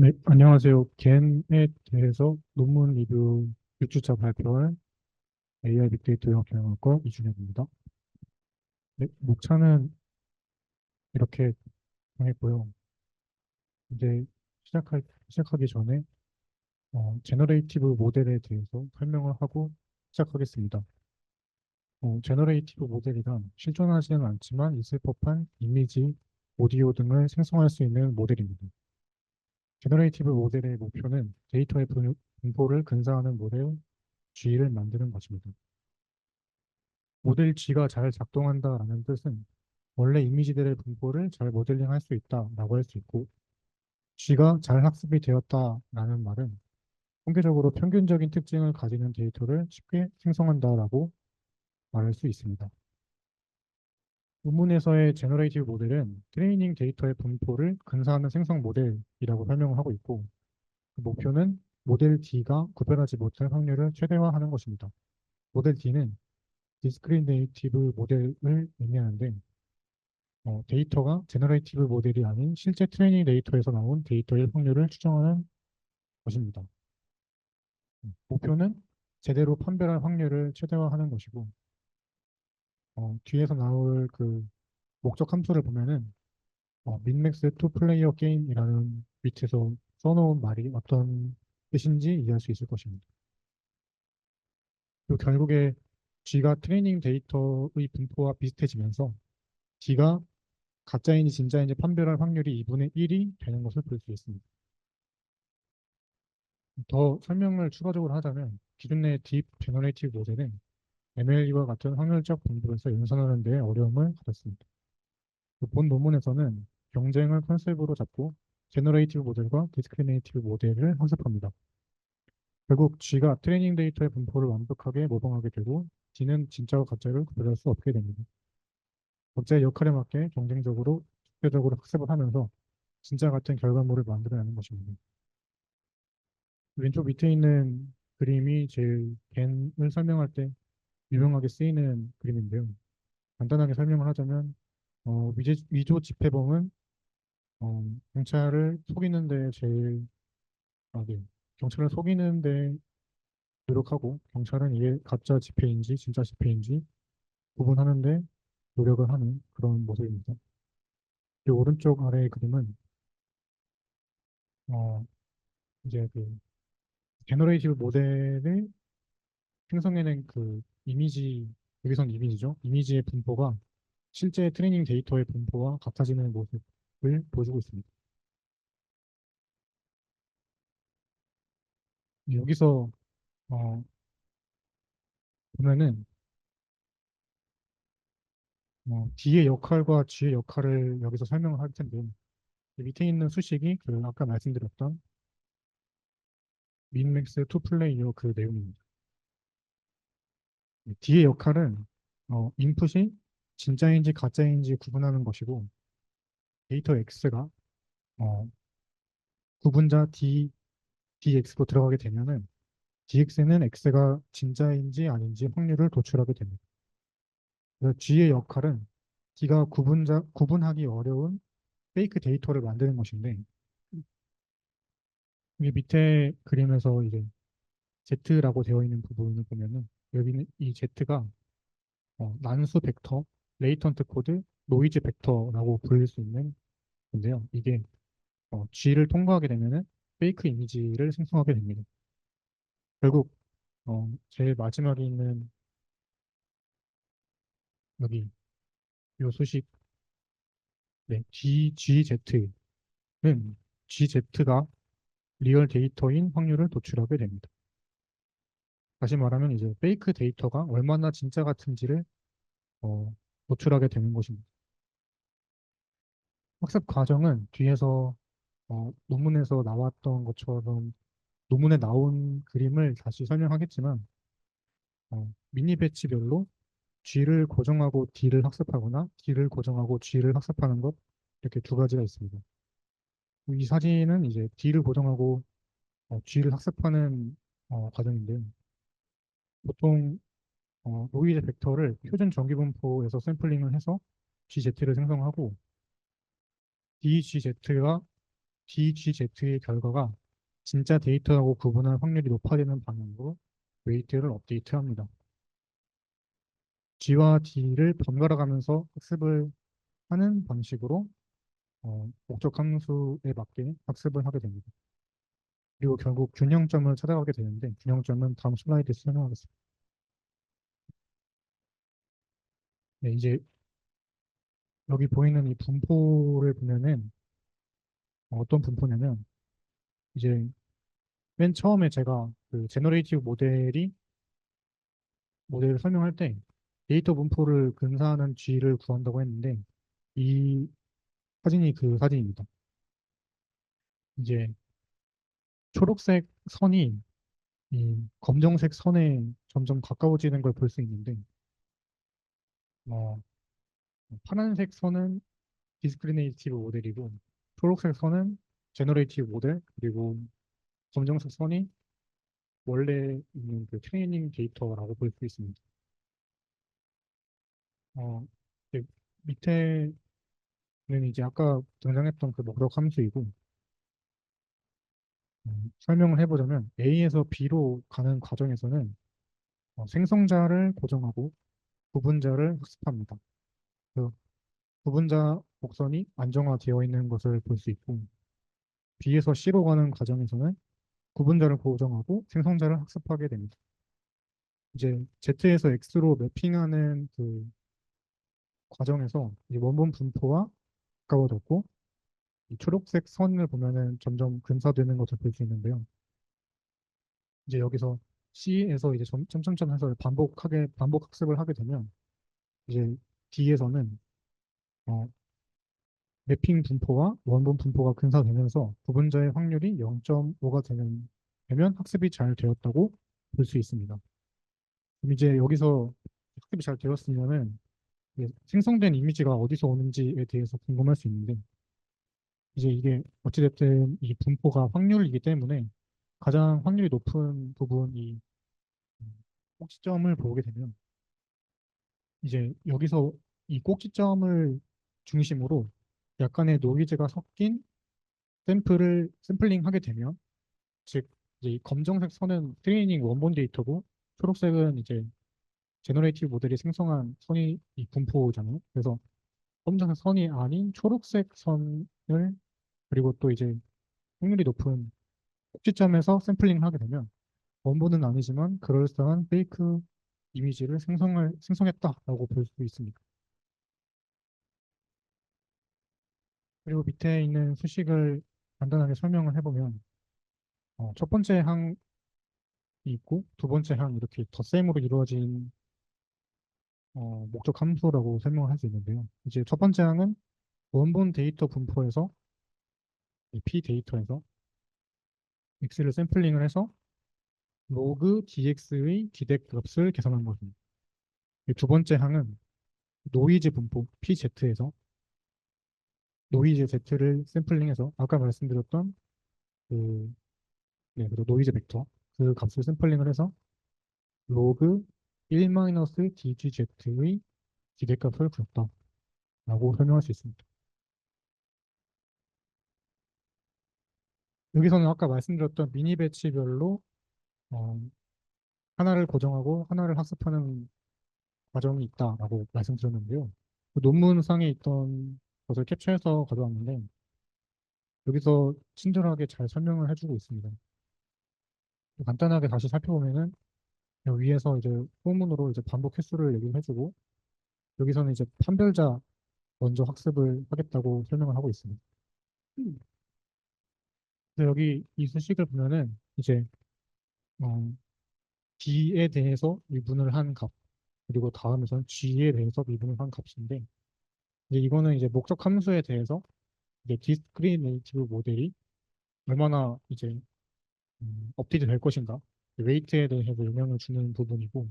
네, 안녕하세요. 겐에 대해서 논문 리뷰 6주차 발표할 AI 빅데이터 영역 경영학과 이준혁입니다. 네, 목차는 이렇게 정했고요. 이제 시작하기 전에 제너레이티브 모델에 대해서 설명을 하고 시작하겠습니다. 제너레이티브 모델이란 실존하지는 않지만 있을 법한 이미지, 오디오 등을 생성할 수 있는 모델입니다. 제너레이티브 모델의 목표는 데이터의 분포를 근사하는 모델 G를 만드는 것입니다. 모델 G가 잘 작동한다라는 뜻은 원래 이미지들의 분포를 잘 모델링할 수 있다라고 할 수 있고, G가 잘 학습이 되었다라는 말은 통계적으로 평균적인 특징을 가지는 데이터를 쉽게 생성한다라고 말할 수 있습니다. 논문에서의 제너레이티브 모델은 트레이닝 데이터의 분포를 근사하는 생성 모델이라고 설명을 하고 있고, 그 목표는 모델 D가 구별하지 못할 확률을 최대화하는 것입니다. 모델 D는 디스크리미네이티브 모델을 의미하는데, 데이터가 제너레이티브 모델이 아닌 실제 트레이닝 데이터에서 나온 데이터의 확률을 추정하는 것입니다. 목표는 제대로 판별할 확률을 최대화하는 것이고, 뒤에서 나올 그 목적 함수를 보면은 민맥스 투 플레이어 게임이라는 밑에서 써놓은 말이 어떤 뜻인지 이해할 수 있을 것입니다. 그리고 결국에 G가 트레이닝 데이터의 분포와 비슷해지면서 D가 가짜인지 진짜인지 판별할 확률이 2분의 1이 되는 것을 볼 수 있습니다. 더 설명을 추가적으로 하자면 기존 내 딥 제너레이티브 모델은 MLE와 같은 확률적 분석에서 연산하는 데 어려움을 가졌습니다. 본 논문에서는 경쟁을 컨셉으로 잡고 제너레이티브 모델과 디스크리미네이티브 모델을 학습합니다. 결국 G가 트레이닝 데이터의 분포를 완벽하게 모방하게 되고 D는 진짜와 가짜를 구별할 수 없게 됩니다. 각자의 역할에 맞게 경쟁적으로 적대적으로 학습을 하면서 진짜 같은 결과물을 만들어내는 것입니다. 왼쪽 밑에 있는 그림이 제일 겐을 설명할 때 유명하게 쓰이는 그림인데요. 간단하게 설명을 하자면 위조 집회범은 경찰을 속이는데 네, 경찰을 속이는데 노력하고 경찰은 이게 가짜 집회인지 진짜 집회인지 구분하는데 노력을 하는 그런 모습입니다. 이 오른쪽 아래의 그림은 어, 이제 그 제너레이티브 모델을 생성해낸 그 이미지, 여기선 이미지죠. 이미지의 분포가 실제 트레이닝 데이터의 분포와 같아지는 모습을 보여주고 있습니다. 여기서 어, 보면은 D의 역할과 G의 역할을 여기서 설명을 할 텐데 이 밑에 있는 수식이 그 아까 말씀드렸던 민맥스 투 플레이어 그 내용입니다. D의 역할은 인풋이 진짜인지 가짜인지 구분하는 것이고 데이터 X가 어, 구분자 DX로 들어가게 되면은 DX는 X가 진짜인지 아닌지 확률을 도출하게 됩니다. 그래서 G의 역할은 D가 구분하기 어려운 페이크 데이터를 만드는 것인데, 이 밑에 그림에서 이제 Z라고 되어 있는 부분을 보면은, 여기는 이 Z가 난수 벡터, 레이턴트 코드, 노이즈 벡터라고 불릴 수 있는 건데요. 이게 G를 통과하게 되면은 페이크 이미지를 생성하게 됩니다. 결국 제일 마지막에 있는 여기 요 소식, 네, GZ는 GZ가 리얼 데이터인 확률을 도출하게 됩니다. 다시 말하면 이제 페이크 데이터가 얼마나 진짜 같은지를 어, 도출하게 되는 것입니다. 학습 과정은 뒤에서 논문에서 나왔던 것처럼 논문에 나온 그림을 다시 설명하겠지만 미니 배치별로 G를 고정하고 D를 학습하거나 D를 고정하고 G를 학습하는 것 이렇게 두 가지가 있습니다. 이 사진은 이제 D를 고정하고 G를 학습하는 과정인데요. 보통 노이즈 벡터를 표준 정기분포에서 샘플링을 해서 GZ를 생성하고 DGZ가 DGZ의 결과가 진짜 데이터하고 구분할 확률이 높아지는 방향으로 웨이트를 업데이트합니다. G와 D를 번갈아 가면서 학습을 하는 방식으로 목적 함수에 맞게 학습을 하게 됩니다. 그리고 결국 균형점을 찾아가게 되는데 균형점은 다음 슬라이드에서 설명하겠습니다. 네, 이제 여기 보이는 이 분포를 보면은 어떤 분포냐면 이제 맨 처음에 제가 그 제너레이티브 모델을 설명할 때 데이터 분포를 근사하는 G를 구한다고 했는데 이 사진이 그 사진입니다. 이제 초록색 선이 이 검정색 선에 점점 가까워지는 걸 볼 수 있는데 어, 파란색 선은 디스크리네이티브 모델이고 초록색 선은 제너레이티브 모델 그리고 검정색 선이 원래 있는 그 트레이닝 데이터라고 볼 수 있습니다. 이제 밑에는 이제 아까 등장했던 그 목록 함수이고 설명을 해보자면 A에서 B로 가는 과정에서는 생성자를 고정하고 구분자를 학습합니다. 그 구분자 곡선이 안정화되어 있는 것을 볼 수 있고 B에서 C로 가는 과정에서는 구분자를 고정하고 생성자를 학습하게 됩니다. 이제 Z에서 X로 매핑하는 그 과정에서 이 원본 분포와 가까워졌고 이 초록색 선을 보면은 점점 근사되는 것을 볼 수 있는데요. 이제 여기서 C에서 이제 점점점 해서 반복 학습을 하게 되면 이제 D에서는 어, 매핑 분포와 원본 분포가 근사되면서 구분자의 확률이 0.5가 되면 학습이 잘 되었다고 볼 수 있습니다. 그럼 이제 여기서 학습이 잘 되었으면은 이게 생성된 이미지가 어디서 오는지에 대해서 궁금할 수 있는데 이제 이게 어찌됐든 이 분포가 확률이기 때문에 가장 확률이 높은 부분이 꼭지점을 보게 되면 이제 여기서 이 꼭지점을 중심으로 약간의 노이즈가 섞인 샘플링 하게 되면 즉 이제 이 검정색 선은 트레이닝 원본 데이터고 초록색은 이제 제너레이티브 모델이 생성한 선이 이 분포잖아요. 그래서 검정색 선이 아닌 초록색 선을 그리고 또 이제 확률이 높은 꼭지점에서 샘플링을 하게 되면 원본은 아니지만 그럴싸한 페이크 이미지를 생성했다라고 볼 수 있습니다. 그리고 밑에 있는 수식을 간단하게 설명을 해보면 첫 번째 항이 있고 두 번째 항 이렇게 덧셈으로 이루어진 목적 함수라고 설명을 할 수 있는데요. 이제 첫 번째 항은 원본 데이터 분포에서 이 P 데이터에서 X를 샘플링을 해서 로그 DX의 기대 값을 계산한 것입니다. 두 번째 항은 노이즈 분포 PZ에서 노이즈 Z를 샘플링해서 아까 말씀드렸던 그, 네, 그 노이즈 벡터 그 값을 샘플링을 해서 로그 1-DGZ의 기대값을 구했다라고 설명할 수 있습니다. 여기서는 아까 말씀드렸던 미니 배치별로 어, 하나를 고정하고 하나를 학습하는 과정이 있다라고 말씀드렸는데요. 그 논문상에 있던 것을 캡처해서 가져왔는데 여기서 친절하게 잘 설명을 해주고 있습니다. 간단하게 다시 살펴보면은 여기 위에서 이제 후문으로 이제 반복 횟수를 얘기를 해주고 여기서는 이제 판별자 먼저 학습을 하겠다고 설명을 하고 있습니다. 그래서 여기 이 수식을 보면은 이제 어, D에 대해서 미분을 한 값, 그리고 다음에서는 G에 대해서 미분을 한 값인데 이제 이거는 이제 목적 함수에 대해서 이제 디스크리네이티브 모델이 얼마나 이제 업데이트 될 것인가, 웨이트에 대해서 영향을 주는 부분이고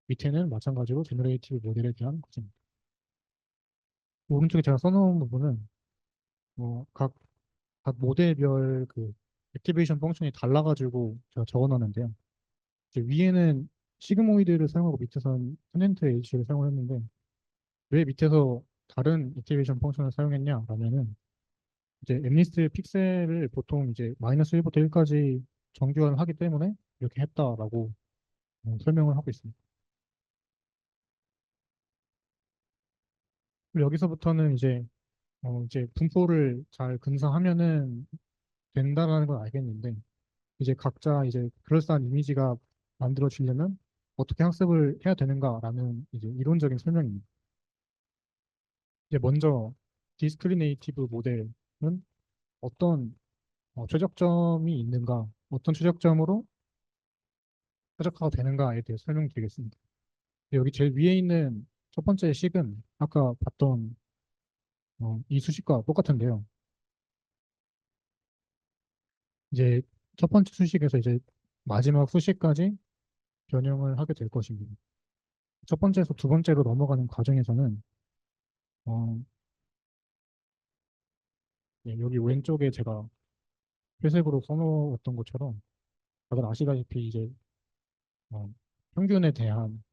밑에는 마찬가지로 제너레이티브 모델에 대한 것입니다. 오른쪽에 제가 써놓은 부분은 각 모델별 그 액티베이션 펑션이 달라가지고 제가 적어놨는데요. 이제 위에는 시그모이드를 사용하고 밑에서는 텐덴트 H를 사용했는데 왜 밑에서 다른 액티베이션 펑션을 사용했냐 라면은 이제 엠리스트 픽셀을 보통 이제 마이너스 1부터 1까지 정규화를 하기 때문에 이렇게 했다라고 설명을 하고 있습니다. 그리고 여기서부터는 이제 분포를 잘 근사하면은 된다라는 걸 알겠는데 이제 각자 이제 그럴싸한 이미지가 만들어지려면 어떻게 학습을 해야 되는가라는 이제 이론적인 설명입니다. 이제 먼저 디스크리네이티브 모델은 어떤 최적점이 있는가, 어떤 최적점으로 최적화가 되는가에 대해 설명드리겠습니다. 여기 제일 위에 있는 첫 번째 식은 아까 봤던 이 수식과 똑같은데요. 이제 첫 번째 수식에서 이제 마지막 수식까지 변형을 하게 될 것입니다. 첫 번째에서 두 번째로 넘어가는 과정에서는 어, 예, 여기 왼쪽에 제가 회색으로 써놓았던 것처럼 다들 아시다시피 이제 어, 평균에 대한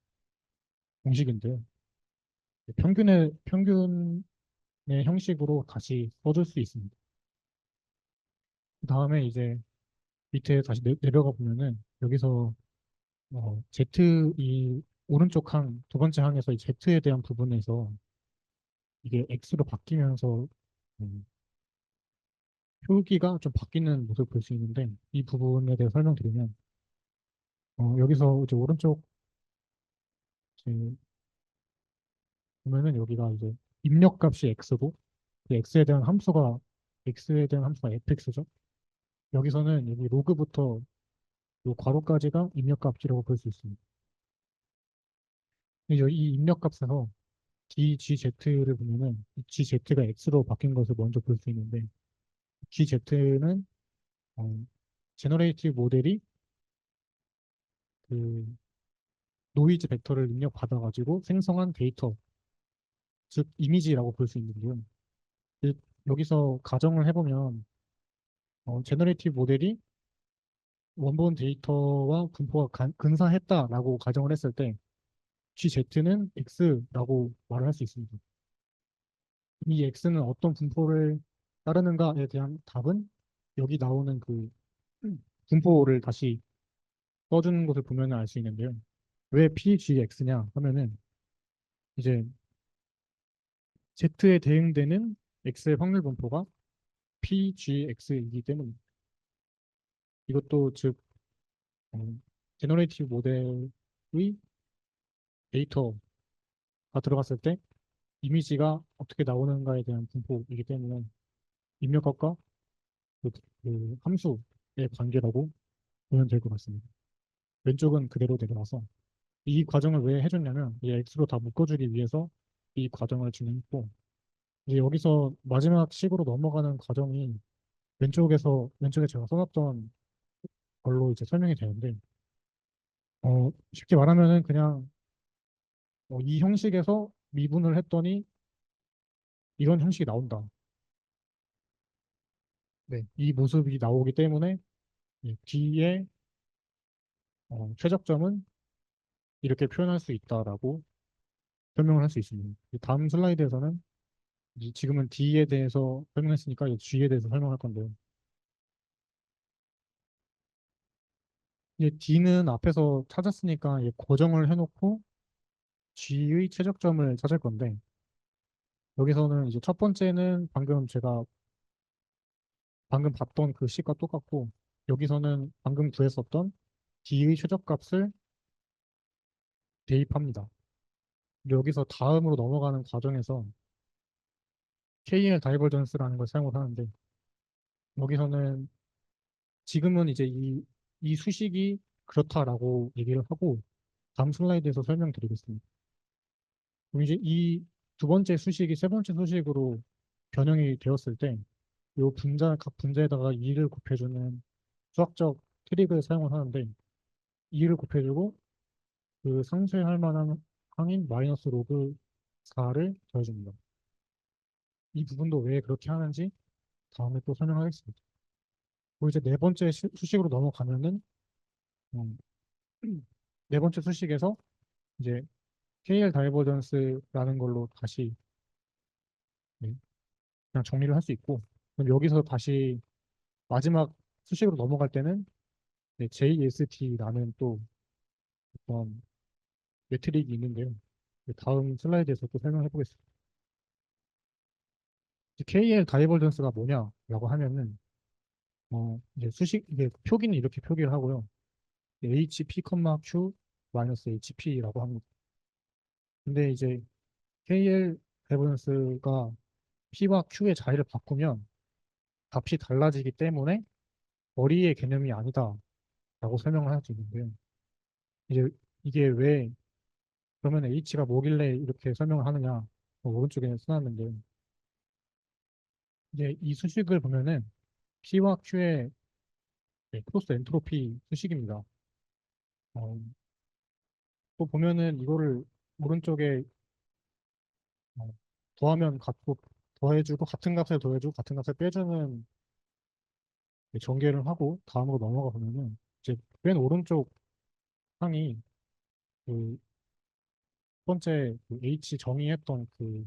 공식인데요. 평균의 형식으로 다시 써줄 수 있습니다. 그 다음에 이제 밑에 다시 내려가 보면은 여기서 Z 이 오른쪽 항 두 번째 항에서 이 Z에 대한 부분에서 이게 X로 바뀌면서 음, 표기가 좀 바뀌는 모습을 볼 수 있는데 이 부분에 대해 설명드리면 여기서 이제 오른쪽 이제 보면은 여기가 이제 입력값이 X고 그 X에 대한 함수가 fx죠. 여기서는 여기 로그부터 요 괄호까지가 입력값이라고 볼 수 있습니다. 이 입력값에서 DGZ를 보면은 이 GZ가 X로 바뀐 것을 먼저 볼 수 있는데 GZ는 제너레이티브 모델이 그 노이즈 벡터를 입력받아가지고 생성한 데이터, 즉 이미지라고 볼 수 있는데요. 즉, 여기서 가정을 해보면 제너레이티브 모델이 원본 데이터와 분포가 근사했다라고 가정을 했을 때 GZ는 X라고 말을 할 수 있습니다. 이 X는 어떤 분포를 따르는가에 대한 답은 여기 나오는 그 분포를 다시 써주는 것을 보면 알 수 있는데요. 왜 PGX냐 하면은 이제 Z에 대응되는 X의 확률 분포가 PGX이기 때문입니다. 이것도 즉 제너레이티브 모델의 데이터가 들어갔을 때 이미지가 어떻게 나오는가에 대한 분포이기 때문에 입력값과 그 함수의 관계라고 보면 될 것 같습니다. 왼쪽은 그대로 내려와서 이 과정을 왜 해줬냐면 이 X로 다 묶어주기 위해서 이 과정을 진행했고 이제 여기서 마지막 식으로 넘어가는 과정이 왼쪽에 제가 써놨던 걸로 이제 설명이 되는데 쉽게 말하면은 그냥 이 형식에서 미분을 했더니 이런 형식이 나온다. 네, 이 모습이 나오기 때문에 이 D의 최적점은 이렇게 표현할 수 있다라고 설명을 할 수 있습니다. 이 다음 슬라이드에서는 이제 지금은 D에 대해서 설명했으니까 이제 G에 대해서 설명할 건데요. 이제 D는 앞에서 찾았으니까 이제 고정을 해놓고 G의 최적점을 찾을 건데 여기서는 이제 첫 번째는 제가 방금 봤던 그 식과 똑같고 여기서는 방금 구했었던 D의 최저값을 대입합니다. 여기서 다음으로 넘어가는 과정에서 KL 다이버전스라는 걸 사용을 하는데 여기서는 지금은 이제 이 수식이 그렇다라고 얘기를 하고 다음 슬라이드에서 설명드리겠습니다. 그럼 이제 이 두 번째 수식이 세 번째 수식으로 변형이 되었을 때 각 분자에다가 2를 곱해주는 수학적 트릭을 사용을 하는데 2를 곱해주고 그 상쇄할 만한 항인 마이너스 로그 4를 더해줍니다. 이 부분도 왜 그렇게 하는지 다음에 또 설명하겠습니다. 그리고 이제 네 번째 수식으로 넘어가면은 음, 네 번째 수식에서 이제 KL 다이버전스라는 걸로 다시 네, 그냥 정리를 할 수 있고 그럼 여기서 다시 마지막 수식으로 넘어갈 때는 네, JST라는 또 어떤 메트릭이 있는데요. 네, 다음 슬라이드에서 또 설명해 보겠습니다. KL 다이버전스가 뭐냐라고 하면은 이제 수식 이게 표기는 이렇게 표기를 하고요. HP, Q 마이너스 HP라고 합니다. 근데 이제 KL 다이버전스가 P와 Q의 자리를 바꾸면 값이 달라지기 때문에 거리의 개념이 아니다라고 설명을 할 수 있는데요. 이제 이게 왜 그러면 H가 뭐길래 이렇게 설명을 하느냐 오른쪽에 써놨는데 이제 이 수식을 보면은 P와 Q의 크로스 엔트로피 수식입니다. 어, 또 보면은 이거를 오른쪽에 어, 더하면 같고 더해주고 같은 값을 더해주고 같은 값을 빼주는 전개를 하고 다음으로 넘어가 보면은 이제 맨 오른쪽 항이 그 첫 번째 그 H 정의했던 그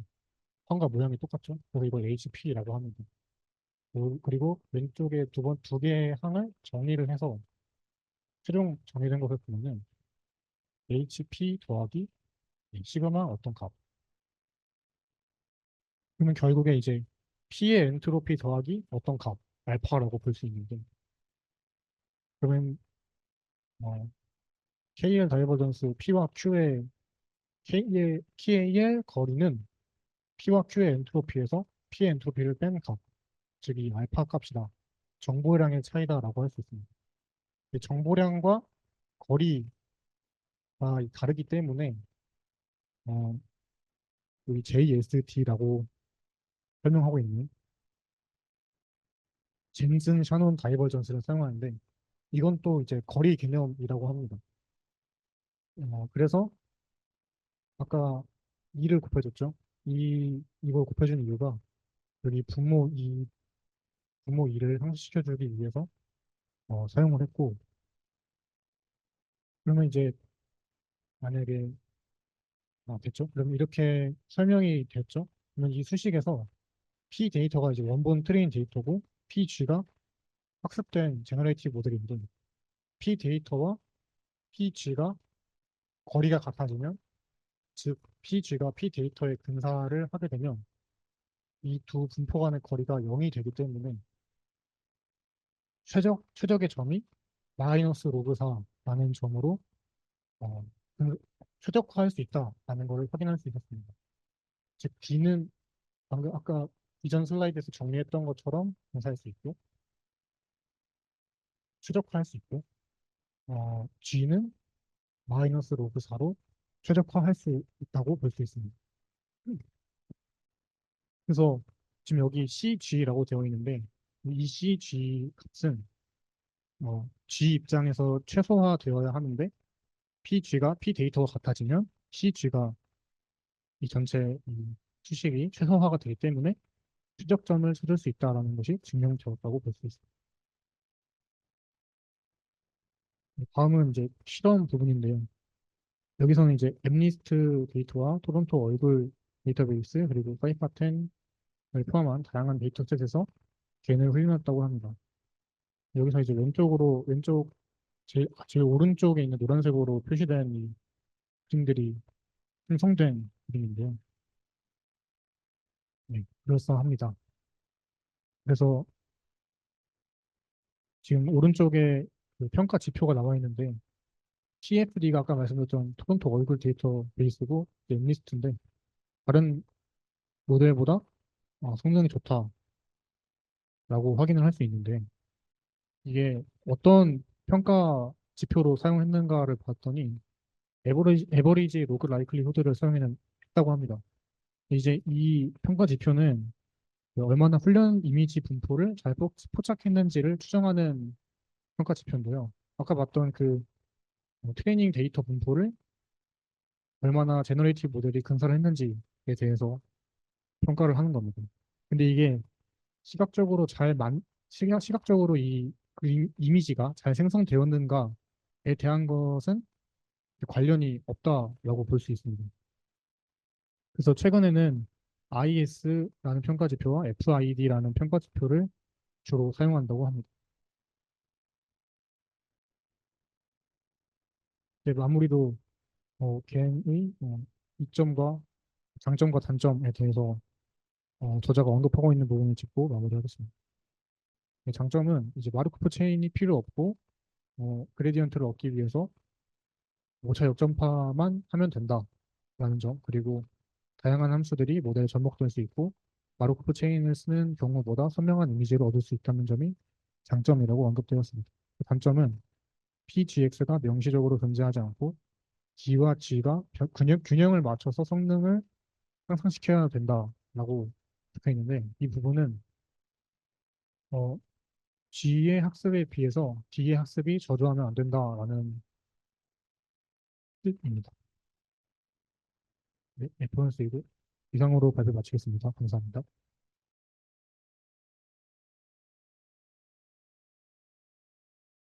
선과 모양이 똑같죠. 그래서 이걸 HP라고 합니다. 그리고 왼쪽에 두 개의 항을 정리를 해서 최종 정의된 것을 보면은 HP 더하기 시그마 어떤 값. 그러면 결국에 이제 P의 엔트로피 더하기 어떤 값, 알파라고 볼 수 있는데 그러면 어, KL 다이버전스 P와 Q의 KL 거리는 P와 Q의 엔트로피에서 P의 엔트로피를 뺀 값, 즉 이 알파 값이다. 정보량의 차이다라고 할 수 있습니다. 이 정보량과 거리가 다르기 때문에 어, 이 JST라고 설명하고 있는 젠슨 샤논 다이버전스를 사용하는데 이건 또 이제 거리 개념이라고 합니다. 그래서 아까 2를 곱해줬죠. 이걸 곱해주는 이유가 여기 분모 2를 상쇄시켜주기 위해서 사용을 했고 그러면 이제 만약에 됐죠? 그럼 이렇게 설명이 됐죠? 그러면 이 수식에서 P 데이터가 이제 원본 트레인 데이터고 PG가 학습된 제너레이티브 모델인데 P 데이터와 PG가 거리가 같아지면 즉 PG가 P 데이터의 근사를 하게 되면 이 두 분포 간의 거리가 0이 되기 때문에 최적의 점이 마이너스 로그 4라는 점으로 어, 그 최적화할 수 있다라는 것을 확인할 수 있었습니다. 즉 D는 방금 아까 이전 슬라이드에서 정리했던 것처럼 분사할 수 있고 최적화할 수 있고 G는 마이너스 로그 4로 최적화할 수 있다고 볼 수 있습니다. 그래서 지금 여기 CG라고 되어 있는데 이 CG 값은 G 입장에서 최소화되어야 하는데 PG가 P 데이터가 같아지면 CG가 이 전체 이 수식이 최소화가 되기 때문에 추적점을 찾을 수 있다는 것이 증명되었다고 볼 수 있습니다. 다음은 이제 실험 부분인데요. 여기서는 이제 엠리스트 데이터와 토론토 얼굴 데이터베이스 그리고 사이파텐을 포함한 다양한 데이터셋에서 개인을 훈련했다고 합니다. 여기서 이제 왼쪽 제일 오른쪽에 있는 노란색으로 표시된 이 그림들이 생성된 그림인데요. 네, 그럴싸합니다. 그래서 지금 오른쪽에 그 평가 지표가 나와 있는데 TFD가 아까 말씀드렸던 토론토 얼굴 데이터베이스고 엠리스트인데 다른 모델보다 성능이 좋다라고 확인을 할 수 있는데 이게 어떤 평가 지표로 사용했는가를 봤더니 에버리지 로그 라이클리후드를 사용했다고 합니다. 이제 이 평가 지표는 얼마나 훈련 이미지 분포를 잘 포착했는지를 추정하는 평가 지표인데요. 아까 봤던 그 트레이닝 데이터 분포를 얼마나 제너레이티브 모델이 근사를 했는지에 대해서 평가를 하는 겁니다. 근데 이게 시각적으로 시각적으로 그 이미지가 잘 생성되었는가에 대한 것은 관련이 없다라고 볼 수 있습니다. 그래서 최근에는 IS라는 평가지표와 FID라는 평가지표를 주로 사용한다고 합니다. 근데 아무리도 개인의 이점과 장점과 단점에 대해서 저자가 언급하고 있는 부분을 짚고 마무리하겠습니다. 네, 장점은 이제 마르코프 체인이 필요 없고 그레디언트를 얻기 위해서 오차 역전파만 하면 된다라는 점, 그리고 다양한 함수들이 모델에 접목될 수 있고 마르코프 체인을 쓰는 경우보다 선명한 이미지를 얻을 수 있다는 점이 장점이라고 언급되었습니다. 단점은 PGX가 명시적으로 존재하지 않고 G와 G가 균형을 맞춰서 성능을 향상시켜야 된다라고 적혀 있는데, 이 부분은 어, G의 학습에 비해서 D의 학습이 저조하면 안 된다라는 뜻입니다. 네, F1 쓰이고 이상으로 발표 마치겠습니다. 감사합니다.